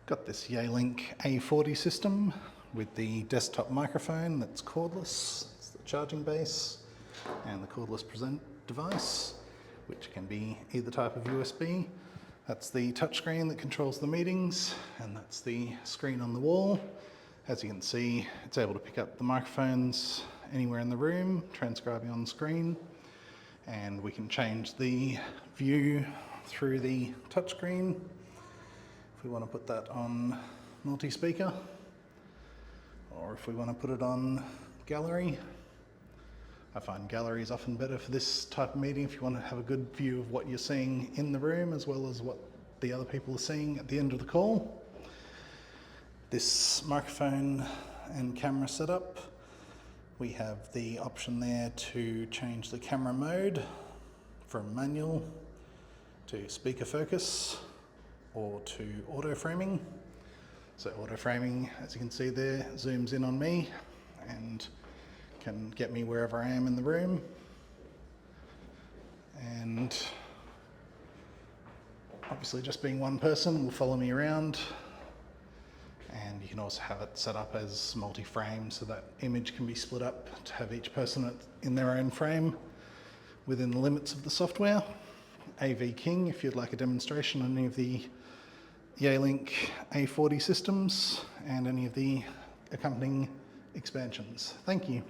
Got this Yealink A40 system with the desktop microphone that's cordless. It's the charging base and the cordless present device, which can be either type of USB. That's the touchscreen that controls the meetings, and that's the screen on the wall. As you can see, it's able to pick up the microphones anywhere in the room, transcribing on the screen, and we can change the view through the touchscreen. If we want to put that on multi-speaker, or if we want to put it on gallery. I find gallery is often better for this type of meeting if you want to have a good view of what you're seeing in the room as well as what the other people are seeing at the end of the call. This microphone and camera setup, we have the option there to change the camera mode from manual to speaker focus or to auto framing. So auto framing, as you can see there, zooms in on me and can get me wherever I am in the room. And obviously just being one person will follow me around. And you can also have it set up as multi-frame so that image can be split up to have each person in their own frame within the limits of the software. AV King if you'd like a demonstration on any of the Yealink A40 systems and any of the accompanying expansions. Thank you.